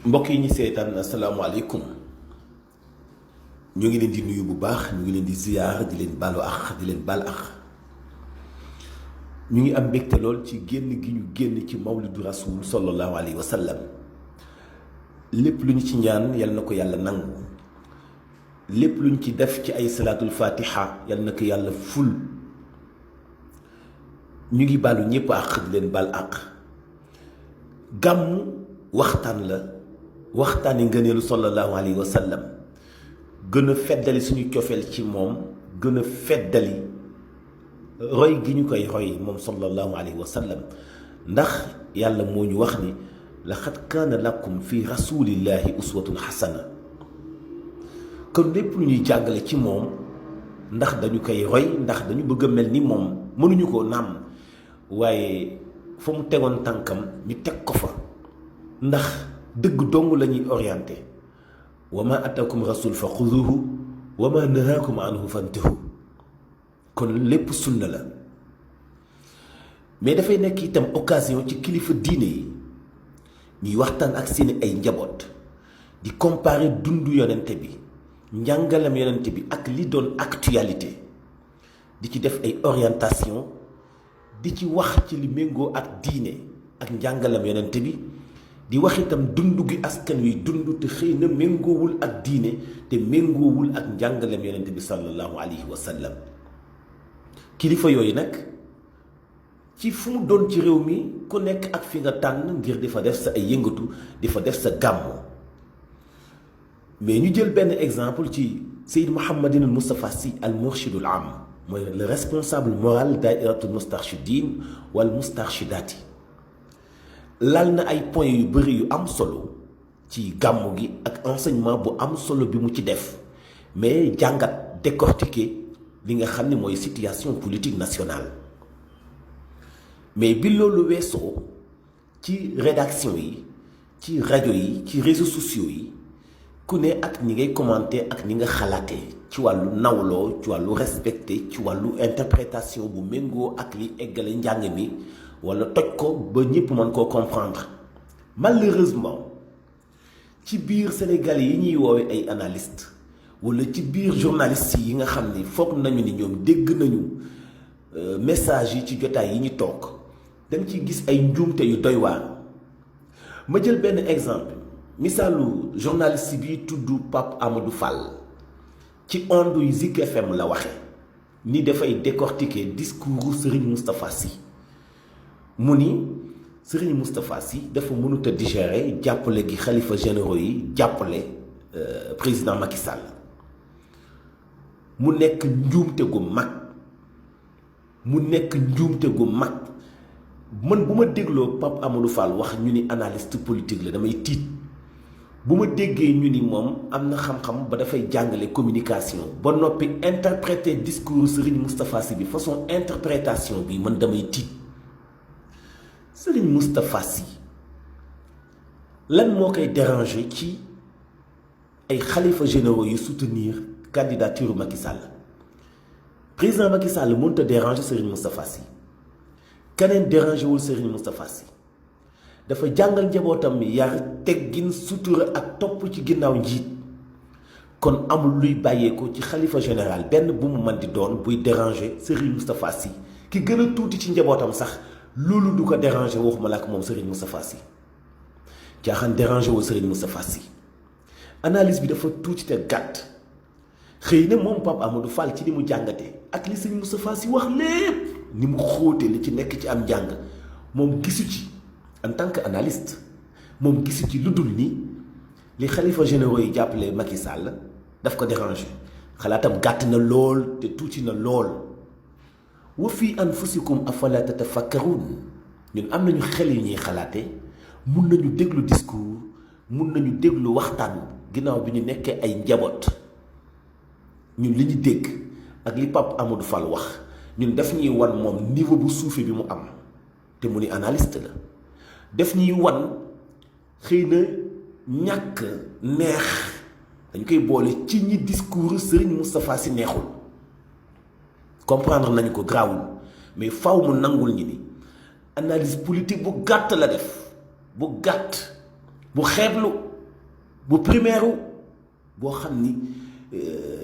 mbokk yi ñi seetaan asalaamaaleykum ñu ngi leen di nuyu bu baax ñu ngi leen di ziyaar di leen baalu ax di leen baal ax ñu ngi am mbégte lool ci génn gi ñu génn ci mawlidu rasul sallallahu alayhi wa sallam lépp lu ñu ci ñaan yal na ko yàlla nangu lépp lu ñu ci def ci ay salaatul fatiha yal na ko yàlla ful ñu ngi baalu ñëpp ax di leen baal ax gàmmu waxtaan la waxtaani ngëneelu sallallahu alayhi wa sallam gën a feddali suñu cofeel ci moom gën a feddali roy gi ñu koy roy moom sallallahu alayhi wa sallam ndax yàlla moo ñu wax ni laqad kaana lakum fi rasulillahi uswatun xasana kon lépp lu ñuy jàngale ci moom ndax dañu koy roy ndax dañu bëgg a mel ni moom mënuñu ko naam waaye fa mu tegoon tànkam ñu teg ko fa ndax dëgg dong la ñuy orienté wa ma atakum rasul fa xuduhu wa ma nahaakum anhu fantahu kon lépp sunna la mais dafay nekk itam occasion ci kilifa diine yi ñuy waxtaan ak seeni ay njaboot di comparer dundu yonente bi njàngalam yonente bi ak li doon actualité di ci def ay orientation di ci wax ci li méngoo ak diine ak njàngalam yonente bi di wax itam dund gi askan wi dund te xëy na méngoowul ak diine te méngoowul ak njàngalem yonent bi sallallahu alayhi wa sallam kilifa yooyu nag ci fu mu doon ci réew mi ku nekk ak fi nga tànn ngir di fa def sa ay yëngatu di fa def sa gàmmu mais ñu jël benn exemple ci Seyd Mouhamadin al Moustapha Sy al murshidul am mooy le responsable moral dairatul moustarchidine wal moustarchidaati lal na ay points yu bëri yu am solo ci gàmmu gi ak enseignement bu am solo bi mu ci def mais jàngat décortiquer li nga xam ne mooy situation politique nationale mais bi loolu weesoo ci rédaction yi ci rajo yi ci réseaux sociaux yi ku ne ak ñi ngay commenter ak ni nga xalaatee ci wàllu nawloo ci wàllu respecté ci wàllu interprétation bu méngoo ak li eggale njàng mi wala toj ko ba ñëpp mën koo comprendre malheureusement ci biir Sénégal yi ñuy woowee ay analystes wala ci biir journalistes yi nga xam ni foog nañu ni ñoom dégg nañu message yi ci jotaay yi ñu toog da nga ciy gis ay njuumte yu doy waar ma jël benn exemple misaalu journaliste bi tudd Pape Amadou Fall ci ondu yu Zik FM la waxe ni dafay décortiquer discours Serigne Moustapha Sy mu ni Serigne Moustapha Sy dafa mënut a digérer jàppale gi xalifa généraux yi jàppale président Macky Sall mu nekk njuumte gu mag man bu ma dégloo Pape Amadou Fall wax ñu ni analyste politique la damay tiit bu ma déggee ñu ni moom am na xam-xam ba dafay jàngale communication ba noppi interpréter discours Serigne Moustapha Sy bi façon interprétation bi man damay tiit Serigne Moustapha Sy lan moo koy déranger ci ay xalifa généraux yu soutenir candidature Macky Sall président Macky Sall mënut a déranger Serigne Moustapha Sy keneen déranger wul Serigne Moustapha Sy dafa jàngal njabootam mi yar teggin sutura ak topp ci ginnaaw njiit kon amul luy bàyyeekoo ci xalifa général benn bu mu mën di doon buy déranger Serigne Moustapha Sy ki gën a tuuti ci njabootam sax loolu du ko déranger waxuma la ak moom Serigne Moustapha Sy caaxaan déranger woo Serigne Moustapha Sy analyse bi dafa tuuti te gàtt xëy na moom Pape Amadou Fall ci ni mu jàngatee ak li Serigne Moustapha Sy wax lépp ni mu xóote li ci nekk ci am njàng moom gisu ci en tant que analyste moom gisu ci lu dul ni li xalifa généraux yi jàppale Macky Sall daf ko déranger xalaatam gàtt na lool te tuuti na lool wa fi anfusikum afala tatafakkarun ñun am nañu xel yi ñuy xalaate mun nañu déglu discours mun nañu déglu waxtaan ginnaaw bi ñu nekkee ay njaboot ñun li ñu dégg ak li Pape Amadou Fall wax ñun daf ñuy wan moom niveau bu suufee bi mu am te mu ni analyste la daf ñuy wan xëy na ñàkk neex dañ koy boole ci ñi discours Serigne Moustapha Sy neexul comprendre nañu ko grawul mais faw mu nangul ñi ni analyse politique bu gàtt la def bu gàtt bu xeeblu bu primaire boo xam ni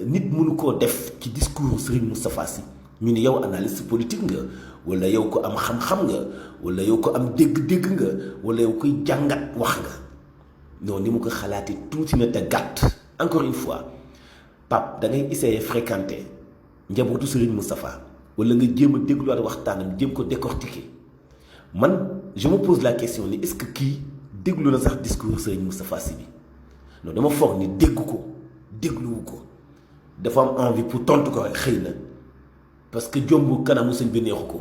nit mënu koo def ci discours Serigne Moustapha Sy ñu ni yow analyste politique nga wala yow ko am xam-xam nga wala yow ko am dégg-dégg nga wala yow koy jàngat wax nga non ni mu ko xalaatee tuuti na te gàtt. Encore une fois Pape da ngay essayer fréquenter njabootu Serigne Moustapha wala nga jéem a dégluwaat waxtaanam jéem ko décortiquer man je me pose la question ni est-ce que kii déglu na sax discours Serigne Moustapha Sy bi non dama foog ni dégg ko dégluwu ko dafa am envie pour tontu ko rek xëy na parce que jombu kanamu sëñ bi neexu ko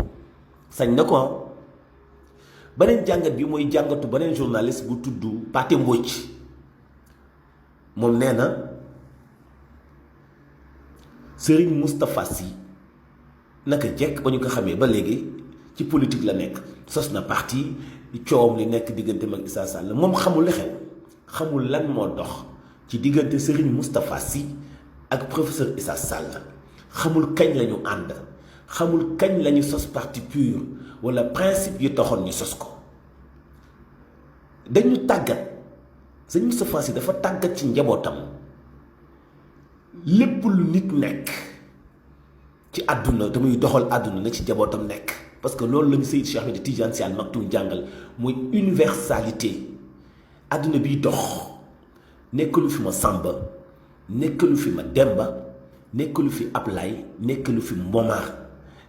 sañ na ko beneen jàngat bi mooy jàngatu beneen journaliste bu tudd Pathé Mbodj moom nee na Serigne Moustapha Sy naka jekk ba ñu ko xamee ba léegi ci politique la nekk sos na parti coowam li nekk diggante mag Issa Sall moom xamul li xew xamul lan moo dox ci diggante Serigne Moustapha Sy ak professeur Issa Sall xamul kañ la ñu ànd xamul kañ la ñu sos parti PUR wala principe yi taxoon ñu sos ko dañu tàggat Serigne Moustapha Sy dafa tàggat ci njabootam lépp lu nit nekk ci àdduna te muy doxal àdduna na ci njabootam nekk parce que loolu la ñu Seydi Cheikh Ahmed Tidiane Sy Al Maktoum jàngal muy universalité àdduna biy dox nekkalu fi ma Samba nekkalu fi ma Demba nekkalu fi Ablaye nekkalu fi Momar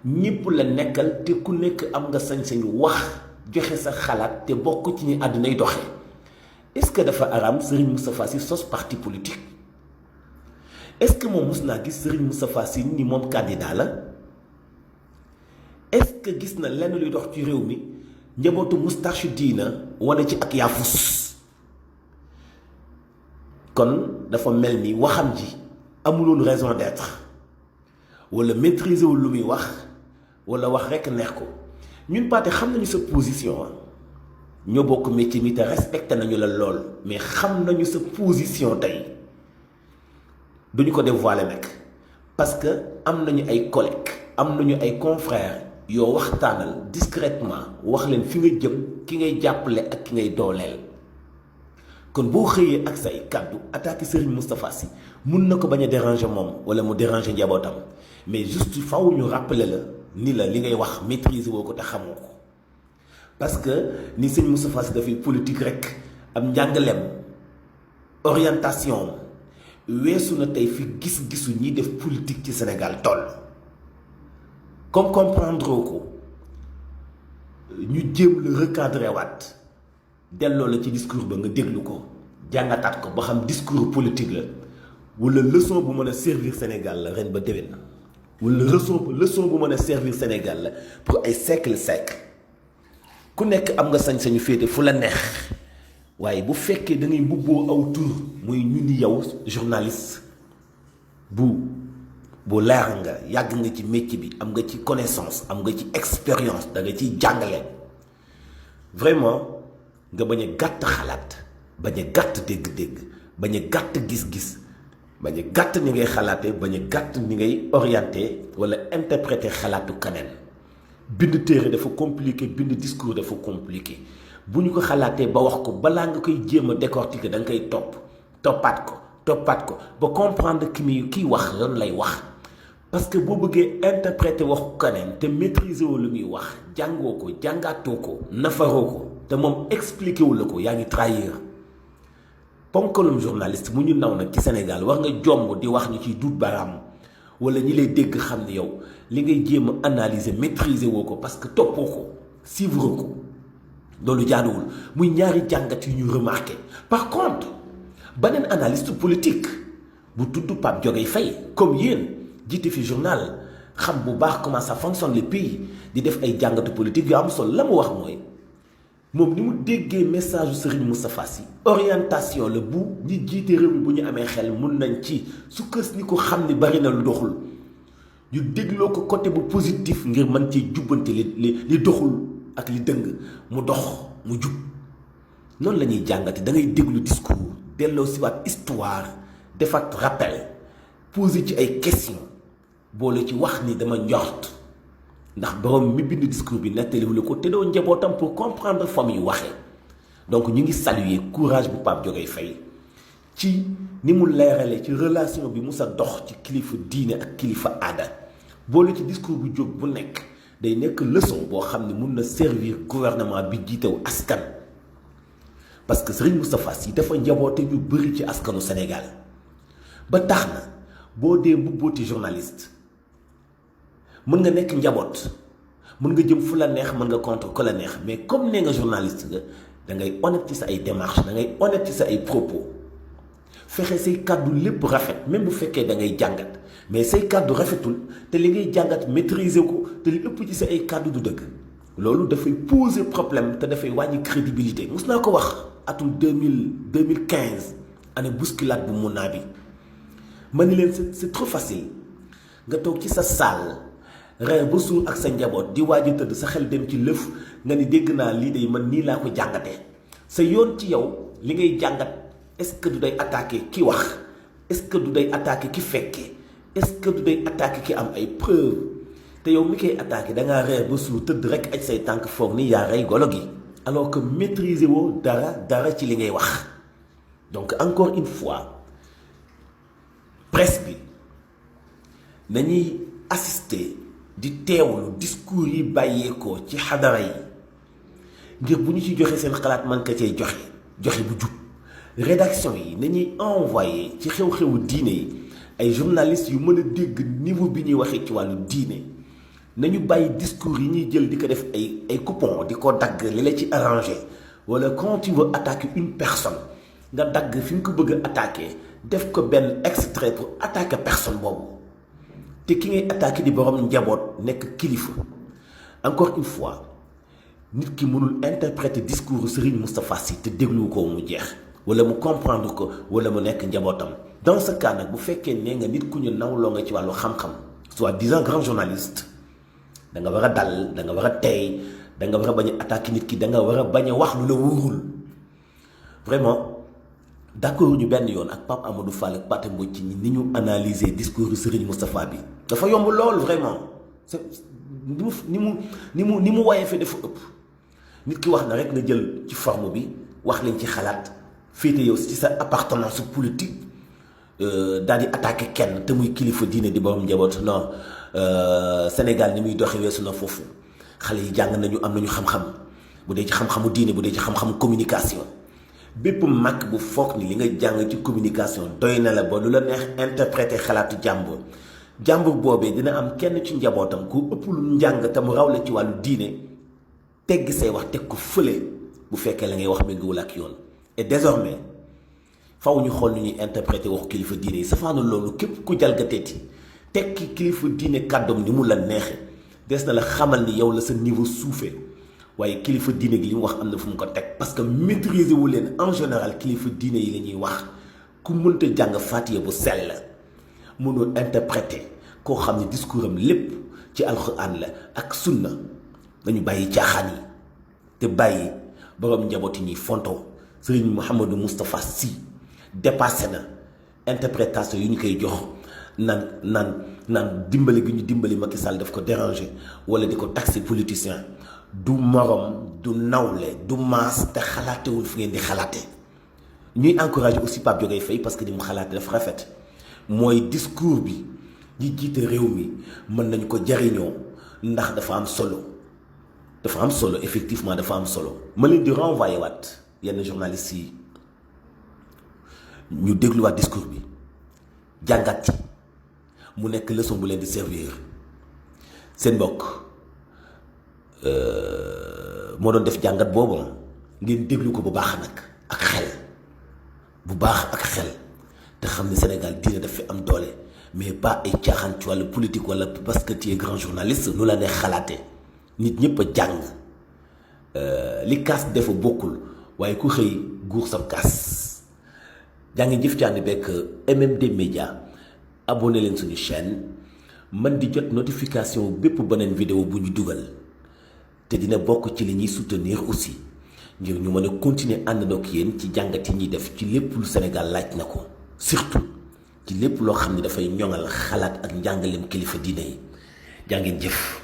ñépp la nekkal te ku nekk am nga sañ-sañ wax joxe sa xalaat te bokk ci ni àddunay doxee est-ce que dafa araam Serigne Moustapha Sy sos parti politique est-ce que moom mus naa gis Serigne Moustapha Sy ni moom candidat la est-ce que gis na lenn luy dox ci réew mi njabootu Moustarchidina wane ci ak yaafus kon dafa mel ni waxam ji amuloon raison d'être wala maîtriser wul lu muy wax wala wax rekk neex ko ñun Pathé xam nañu sa position ñoo bokk métier mi te respecté nañu la lool mais xam nañu sa position tey duñu ko dévoiler nag parce que am nañu ay collègues am nañu ay confrères yoo waxtaanal discrètement wax leen fi nga jëm ki ngay jàppale ak ki ngay dooleel kon boo xëyee ak say kàddu attaqué Serigne Moustapha Sy mun na ko bañ a déranger moom wala mu déranger njabootam mais juste faw ñu rappeler la ni la li ngay wax maîtriser woo ko te xamoo ko parce que ni Serigne Moustapha Sy dafay politique rek am njàngaleem orientation weesu na tey fi gis-gisu ñiy def politique ci Sénégal toll comme comprendre ko ñu jéem la recadrer waat delloo la ci discours ba nga déglu ko jàngataat ko ba xam discours politique la wala leçon bu mën a servir Sénégal la ren ba déwén wala leçon bu mën a servir Sénégal la pour ay siècle ku nekk am nga sañ-sañu féete fu la neex waaye bu fekkee da ngay mbubboo aw tur muy ñu ni yow journaliste bu leer nga yàgg nga ci métier bi am nga ci connaissance am nga ci expérience da nga ciy jàngale vraiment nga bañ a gàtt xalaat bañ a gàtt dégg-dégg bañ a gàtt gis-gis bañ a gàtt ni ngay xalaatee bañ a gàtt ni ngay orienté wala interpréter xalaatu keneen bind téere dafa compliqué bind discours dafa compliqué bu ñu ko xalaatee ba wax ko balaa nga koy jéem a décortiquer da nga koy toppaat ko ba comprendre kiy wax lan lay wax parce que boo bëggee interpréter waxu keneen te maîtriser wu lu muy wax jàngoo ko jàngaatoo ko nafaroo ko te moom expliqué wu la ko yaa ngi trahir ponkalum journaliste mu ñu naw nag ci Sénégal war nga jomb di wax ñu ciy duut baaraam wala ñi lay dégg xam ne yow li ngay jéem a analyser maîtriser woo ko parce que toppoo ko suivre ko loolu jaaduwul muy ñaari jàngat yu ñu remarqué. Par contre beneen analyste politique bu tudd Pape Diogaye Faye comme yéen jiite fi journal xam bu baax comment ça fonctionne le pays di def ay jàngatu politique yu am solo la mu wax mooy moom ni mu déggee message yu Serigne Moustapha Sy orientation la bu ñi jiite réew mi bu ñu amee xel mun nañ ci sukkas ni ko xam ni bari na lu doxul ñu dégloo ko côté bu positif ngir mën ci jubbante li doxul ak li dëng mu dox mu jub noonu la ñuy jàngate da ngay déglu discours delloo si waat histoire defaat rappel poser ci ay questions boole ci wax ni dama njort ndax borom mi bind discours bi nettaliwul ko te doo njabootam pour comprendre fa muy waxee donc ñu ngi saluer courage bu Pape Diogaye Faye ci ni mu leerale ci relation bi musa dox ci kilifa diine ak kilifa aada boole ci discours bu jóg bu nekk day nekk leçon boo xam ne mun na servir gouvernement bi jiitew askan parce que Serigne Moustapha Sy dafa njaboote ñu bëri ci askanu Sénégal ba tax na boo dee mbubbooti journaliste mën nga nekk njaboot mën nga jëm fu la neex mën nga contre ko la neex mais comme nee nga journaliste nga da ngay honnête ci sa ay démarches da ngay honnête ci sa ay propos fexe say kàddu lépp rafet même bu fekkee da ngay jàngat mais say kàddu rafetul te li ngay jàngat maîtriser ko te li ëpp ci sa ay kàddu du dëgg loolu dafay poser problème te dafay wàññi crédibilité mus naa ko wax atum 2015 année bousculade bu Mouna bi ma ni leen c'est trop facile nga toog ci sa salle reer ba suur ak sa njaboot di waaj a tëdd sa xel dem ci lëf nga ni dégg naa lii de man nii laa ko jàngatee sa yoon ci yow li ngay jàngat est-ce que du day attaquer ki wax est-ce que du day attaquer ki fekkee est-ce que du day attaquer ki am ay preuves te yow mi koy attaquer da ngaa reer ba suur tëdd rek aj say tànk foog ni yaa rey golo gi alors que maîtriser woo dara ci li ngay wax donc encore une fois presse bi nañuy assister di teewlu discours yi bàyyeekoo ci xadara yi ngir bu ñu ci joxe seen xalaat man ka cay joxe bu jub rédaction yi nañuy envoyé ci xew-xewu diine yi ay journalistes yu mën a dégg niveau bi ñuy waxee ci wàllu diine nañu bàyyi discours yi ñuy jël di ko def ay coupon di ko dagg li la ci arrangé wala quand tu veux attaquer une personne nga dagg fi nga ko bëgg a attaquer def ko benn extrait pour attaquer personne boobu te ki ngay attaqué di borom njaboot nekk kilifa encore une fois nit ki mënul interpréter discours Serigne Moustapha Sy te déglu ko mu jeex wala mu comprendre ko wala mu nekk njabootam dans ce cas nag bu fekkee nee nga nit ku ñu nawloo nga ci wàllu xam-xam soi-disant grand journaliste da nga war a dal da nga war a tey da nga war a bañ a attaqué nit ki da nga war a bañ a wax lu la wóorul vraiment d'accord ñu benn yoon ak Pape Amadou Fall ak Pathé Mbodj ci ni ñu analyser discours Serigne Moustapha bi dafa yomb lool vraiment c'est ni mu woyee fi dafa ëpp nit ki wax na rek nga jël ci forme bi wax leen ci xalaat féete yow ci sa appartenance politique daal di attaqué kenn te muy kilifa diine di borom njaboot non Sénégal ni muy doxee weesu na foofu xale yi jàng nañu am nañu xam-xam bu dee ci xam-xamu diine bu dee ci xam-xamu communication bépp mag bu foog ni li nga jàng ci communication doy na la ba lu la neex interpréter xalaatu jàmbur boobee dina am kenn ci njabootam ku ëpp lu njàng te mu raw la ci wàllu diine tegg say wax teg ko fële bu fekkee la ngay wax méngoowul ak yoon et désormais faw ñu xool nu ñuy interpréter waxu kilifa diine yi safaanu loolu képp ku jalgateeti tekki kilifa diine kàddoom ni mu la neexe des na la xamal ni yow la sa niveau suufee waaye kilifa diine gi li mu wax am na fu mu ko teg parce que maîtriser wu leen en général kilifa diine yi la ñuy wax ku mënta jàng Faatiha bu sell mënoo interpréter koo xam ne discours am lépp ci alxuraan la ak sunna nañu bàyyi caaxaan yi te bàyyi borom njaboot yi ñuy fonto Serigne Mouhamadou Moustapha Sy dépassé na interprétation yu ñu koy jox naan dimbali gi ñu dimbali Macky Sall daf ko déranger wala di ko taxé politicien du morom du nawle du maas te xalaatewul fi ngeen di xalaate ñuy encourager aussi Pape Diogaye Faye parce que ni mu xalaate dafa rafet mooy discours bi ñi jiite réew mi mën nañu ko jariñoo ndax dafa am solo effectivement dafa am solo ma leen di renvoyer waat yenn journalistes yi ñu dégluwaat discours bi jàngat ci mu nekk leçon bu leen di servir seen mbokk moo doon def jàngat boobu ngeen déglu ko bu baax nag ak xel bu baax ak xel te xam ne Sénégal diine daf fi am doole mais pas ay caaxaan ci wàllu politique wala parce que tu es grand journaliste nu la ne xalaate nit ñëpp a jàng li kaas defa bokkul waaye ku xëy guur sam kaas jaa ngi jëf caani bekk MMD Média abonné leen suñu chaîne man di jot notification bépp beneen vidéo bu ñu dugal te dina bokk ci li ñuy soutenir aussi ngir ñu mën a continuer àndandoo ak yéen ci jàngat yi ñuy def ci lépp lu Sénégal laaj na ko surtout ci lépp loo xam ne dafay ñoŋal xalaat ak njàngaleem kilifa diine yi jaa ngeen jëf.